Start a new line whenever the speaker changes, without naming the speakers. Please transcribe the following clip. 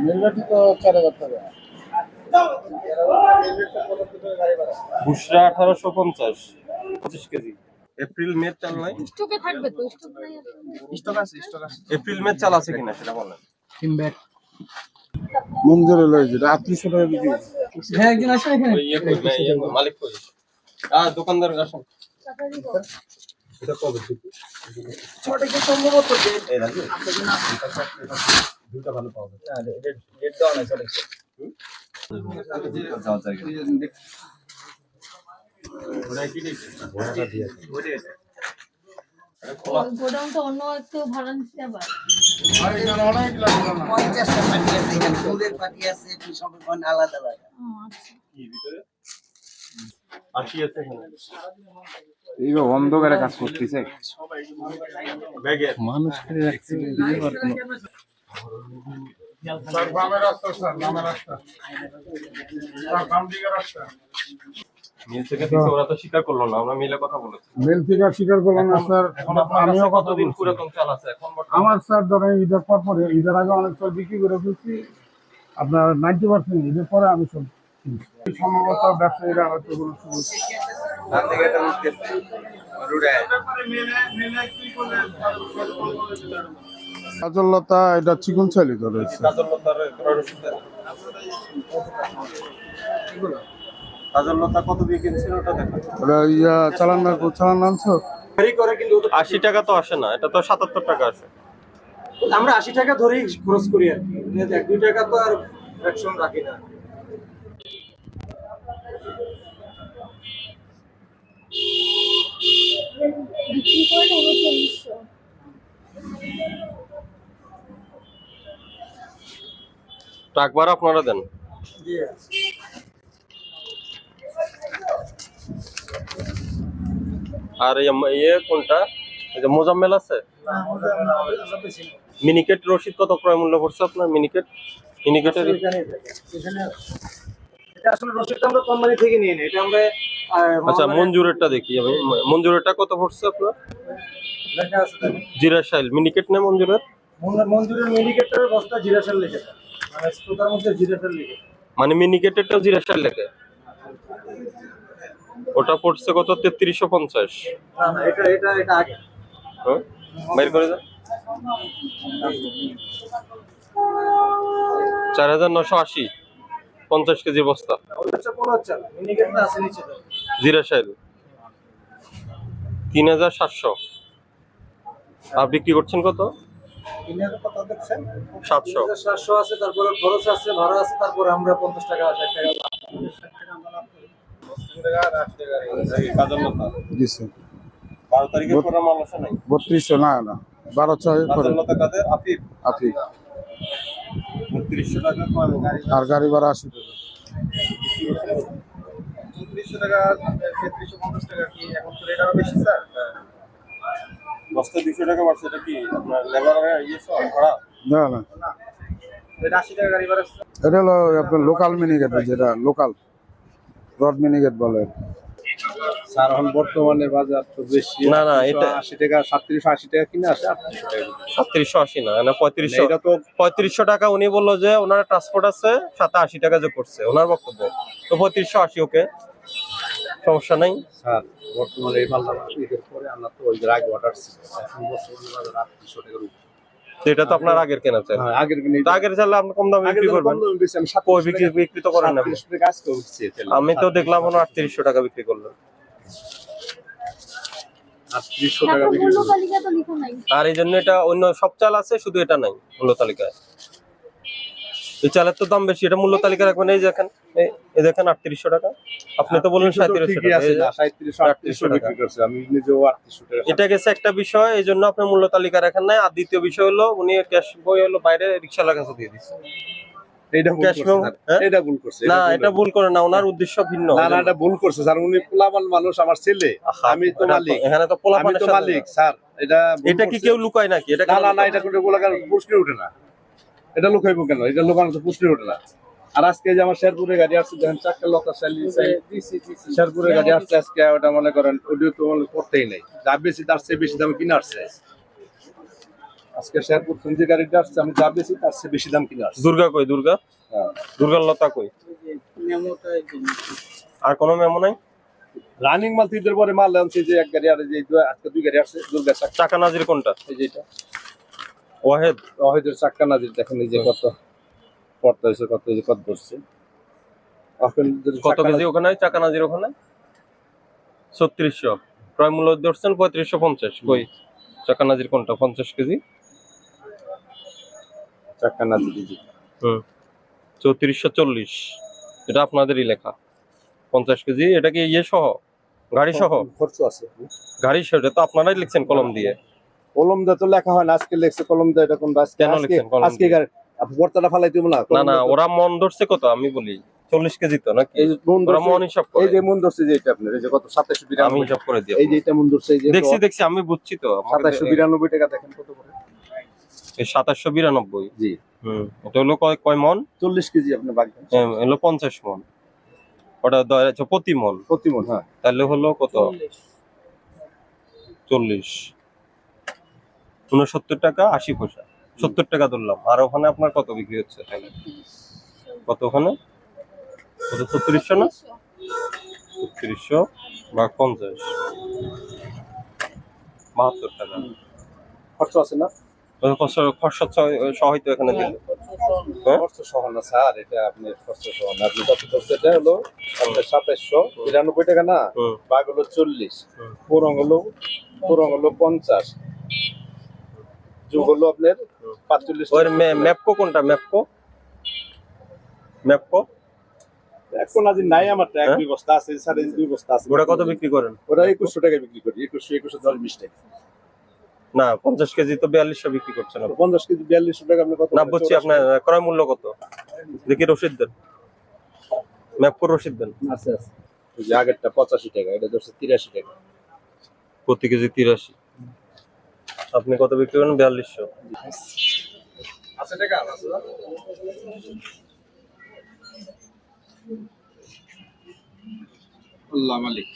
মিলবেটি তো 4000 টাকা।
বুসরা 1850 25 KG. April May চাল নাই,
স্টকে থাকবে তো, স্টক নাই।
স্টক আছে।
এপ্রিল মে চাল আছে কিনা সেটা বলেন।
মঞ্জুর হলো এই যে 3800 টাকা বিক্রি।
হ্যাঁ একজন আসেন এখানে।
ওই মালিক কই? দোকানদার আসেন। এটা কবে থেকে?
ছোটকে সম্ভবত
এই রাজু
দুটো ভালো পাওয়া যায়। না রেট দাও না ছোটকে।
যাওয়া যায়। ওটা কি দেখি? ওটা দিয়ে।
গোডাউনটা অন্য একটু ভাড়া নিতে আবার।
আর এখানে অনেক লাগলো না।
50টা পাটি আছে এখানে, ফুলের পাটি আছে, কি সব আলাদা আলাদা।
আচ্ছা।
কি ভিতরে? 80 আছে এখানে।
এইবার অন্ধকারে কাজ করতেছে।
ব্যাগে
মানুষকে অ্যাক্সিডেন্ট দিয়ে পারতো না। স্যার বামের রাস্তা, স্যার বামের রাস্তা। স্যার বাম দিকের রাস্তা।
মিল থেকে দিছে, ওরা তো স্বীকার করলো না, আমরা মিলে কথা বলেছি।
মেল থেকে স্বীকার করলাম না স্যার।
এখন আমিও কতদিন পুরাতন চাল আছে এখন বর্তমানে?
আমার স্যার ধরেন ঈদের পর পরে, ঈদের আগে অনেক চাল বিক্রি করে ফেলছি। আপনার 90% ঈদের পরে আমি সব কিনছি। সম্ভবত ব্যবসায়ীরা হয়তো কোনো সমস্যা। কাজললতা এটা চিকন চালিত রয়েছে।
কাজললতা কত দিয়ে কিনছেন ওটা দেখো।
ওটা চালান আনছো?
80 টাকা তো আসে না, এটা তো 77 টাকা আসে।
আমরা 80 টাকা ধরেই খরচ করি আর কি, 1-2 টাকা তো আর ফ্র্যাকশন রাখি না।
বিক্রি করেন 3900।
ট্রাক ভাড়া আপনারা দেন। আর ইয়ে কোনটা, এই যে মোজাম্মেল আছে মিনিকেট রশিদ কত ক্রয় মূল্য পড়ছে আপনার? মিনিকেটের
এটা আসলে রসিদ আমরা কোম্পানি থেকে নিয়ে নিই, এটা আমরা
আচ্ছা মঞ্জুরেরটা দেখি আমি। মঞ্জুরেরটা কত পড়ছে আপনার?
লেখা আছে দেখেন।
জিরাশাইল মিনিকেট না মঞ্জুরের?
মঞ্জুরের মিনিকেটের বস্তা জিরাশাল লিখে দেয়, মানে স্টোকার মধ্যে জিরাশাল লিখে।
মানে মিনিকেটেরটা জিরাশাইল লেখে, ওটা পড়ছে কত? 3350।
না না, এটা এটা এটা আগে।
হ্যাঁ বাইর করে দাও। 4980 50 কেজি বস্তা।
ওটা হচ্ছে 15 মিনিকেটটা আছে নিচে।
জিরাশাইল 3700। আর বিক্রি করছেন কত?
3000 কত দেখছেন?
700।
700 আছে, তারপরে খরচ আছে, ভাড়া আছে, তারপরে আমরা 50 টাকা 60 টাকা লাভ করি। 60 টাকা আমরা লাভ করি। 80 টাকা 80 টাকা।
কাজললতা
জি স্যার।
12 তারিখে পুরো মাল আসে নাই।
3200 না 1200 করে
কাজললতা কাদের? আফিফ
আপনি
3200 টাকা কম গাড়ি।
আর গাড়ি ভাড়া 80 টাকা।
3400 টাকা 3350 টাকা কি এখন তো রেট আরো বেশি স্যার।
বস্তা 200 টাকা বাড়ছে, এটা কি আপনার লেবারের ইয়ে সব ভাড়া?
না না,
এটা 80 টাকা গাড়ি ভাড়া।
এটা হলো আপনার লোকাল মিনিকেট, যেটা লোকাল রড মিনিকেট বলে।
স্যার এখন বর্তমানে বাজার তো বেশি।
না না, এটা
80 টাকা 3780 টাকা কিনে আসে 3800 টাকা।
3780 না, না 3500।
এটা তো
3500 টাকা উনি বললো যে ওনার ট্রান্সপোর্ট আছে, সাথে 80 টাকা যোগ করছে ওনার বক্তব্য। তো 3580 ওকে, সমস্যা নাই।
স্যার বর্তমানে এই মালটা ঈদের পরে আমরা তো ওই আগে অর্ডার ছিল, এখন বর্তমানে বাজার 3800 টাকার উপরে।
তো এটা তো আপনার আগের কেনা চাই।
হ্যাঁ আগের কিনে
তো আগের চাইলে আপনি কম দামে বিক্রি করবেন। কই বিক্রি তো করেন না।
3700 টাকা আজকে উঠছে।
আমি তো দেখলাম ওনা 3800 টাকা বিক্রি করলো।
3800 টাকা
এখন
বিক্রি
মূল্য
করছে।
তালিকা তো লেখা নাই।
আর এই জন্য এটা অন্য সব চাল আছে, শুধু এটা নাই মূল্য তালিকায়। এই চালের তো দাম বেশি, এটা মূল্য তালিকা রাখবেন। এই দেখেন, এই দেখেন 3800 টাকা। আপনি তো বললেন 3700
ঠিকই
টাকা।
আছে,
এই যে
3700 বিক্রি করছে, আমি নিজেও 3800 টাকা।
এটা গেছে একটা বিষয়, এই জন্য আপনি মূল্য তালিকা রাখেন নাই। আর দ্বিতীয় বিষয় হলো উনি ক্যাশ বই হলো বাইরে রিকশাওয়ালার কাছে দিয়ে দিচ্ছে।
এটা ভুল
ক্যাশ
করছে
মেমো,
স্যার।
হ্যাঁ?
এটা ভুল করছে।
না এটা ভুল করে না, ওনার উদ্দেশ্য ভিন্ন।
না না, এটা ভুল করছে স্যার। উনি পোলাপান মানুষ, আমার ছেলে,
আহা,
আমি তো
এটা
মালিক।
এখানে তো
আমি
পোলাপানের
তো
সাথে
মালিক স্যার। এটা ভুল
এটা কি
করছে।
কেউ লুকায় নাকি? এটা
না
কেন
না না,
লুকায়?
এটা কোনো গোলাকার পুষ্টি ওঠে না। এটা লুকাইবো কেন? এটা লুকানো তো পুষ্টি ওঠে না। আর আজকে যে আমার শেরপুরে গাড়ি আসছে, দেখেন চারটা লোক শেরপুরে গাড়ি আসছে আজকে, ওটা মনে করেন ওডিও তো মনে করতেই নেই। যা বেশি তার চেয়ে বেশি দামে কিনে আসছে। আজকে শেরপুর থেকে যে গাড়িটা আসছে আমি যা বেশি তার চেয়ে বেশি দাম কিনে আসছে।
দুর্গা কই দুর্গা?
হ্যাঁ।
দুর্গার লতা কই? আর কোনো মেমো নাই?
রানিং মাল ঈদের পরে মাল আনছে যে এক গাড়ি আর এই যে আজকে 2 গাড়ি আসছে দুর্গা চাক্কা।
চাকা নাজির কোনটা?
এই যে এটা
ওয়াহেদ।
ওয়াহেদের চাক্কা নাজির দেখেন এই যে কত পড়তে হয়েছে, কত এই যে কত বসছে। এখন যদি
কত
চাক্কা
কেজি ওখানে চাকা নাজির ওখানে? 3600। ক্রয় মূল্য ধরছেন 3550। কই চাকা নাজির কোনটা? 50 কেজি।
চাক্কা নাজির এই যে
3440। এটা আপনাদেরই লেখা। 50 কেজি। এটা কি ইয়ে সহ? গাড়ি সহ?
খরচ আছে।
গাড়ি সহ। এটা তো আপনারাই লিখছেন কলম দিয়ে।
কলম দিয়ে তো লেখা হয় না, আজকে লেখছে কলম দিয়ে। এটা কোন আজকে
কেন লিখছেন কলম
আজকে
দিয়ে?
গাড়ি আপনি বর্তাটা ফালাই দিব না?
না না, ওরা মন ধরছে কত আমি বলি 40 কেজি তো নাকি?
এই যে মন
ওরা
ধরছে,
মন হিসাব করে।
এই যে মন ধরছে যে এটা আপনার এই যে কত 2792
আমি হিসাব করে দিই।
এই যে এটা মন ধরছে এই যে
দেখছি আমি বুঝছি তো।
2792 টাকা দেখেন কত করে।
এই 2792।
জি
এটা হলো কয় মন?
40 কেজি আপনি বাগদান
হলো 50 মন। ওটা প্রতি মন।
প্রতি মন। হ্যাঁ
তাহলে হলো কত? 40 69 টাকা 80 পয়সা। 70 টাকা ধরলাম। আর ওখানে আপনার কত বিক্রি হচ্ছে তাহলে? কত ওখানে? কত 3600 না? 3600 ভাগ 50 72 টাকা।
খরচ আছে না?
খরচ সহায়িত এখানে দিলে। হ্যাঁ?
খরচ সহ না স্যার, এটা আপনি খরচ সহ না। আপনি কত ধরছে? এটা হলো আপনার 2792 টাকা না, বাঘ হলো 40, পুরং হলো 50, যোগ হলো আপনার 45।
ওর ম্যাপকো কোনটা? ম্যাপকো
এখন আজ নাই আমার তো 1-2 বস্তা আছে স্যার, এই 2 বস্তা আছে।
ওটা কত বিক্রি করেন?
ওরা 2100 টাকা বিক্রি করি। 2100 10 20 টাকা।
না 50 কেজি তো 4200 বিক্রি করছেন আপনি।
50 কেজি 4200 টাকা আপনি কত?
না বুঝছি, আপনার ক্রয় মূল্য কত দেখি, রসিদ দেন, ম্যাপকোর রসিদ দেন।
আছে আছে। এই যে আগেরটা 85 টাকা, এটা ধরছে 83 টাকা।
প্রতি কেজি 83। আপনি কত বিক্রি করেন? 4200।
আছে টাকা আছে না? আল্লাহ মালিক।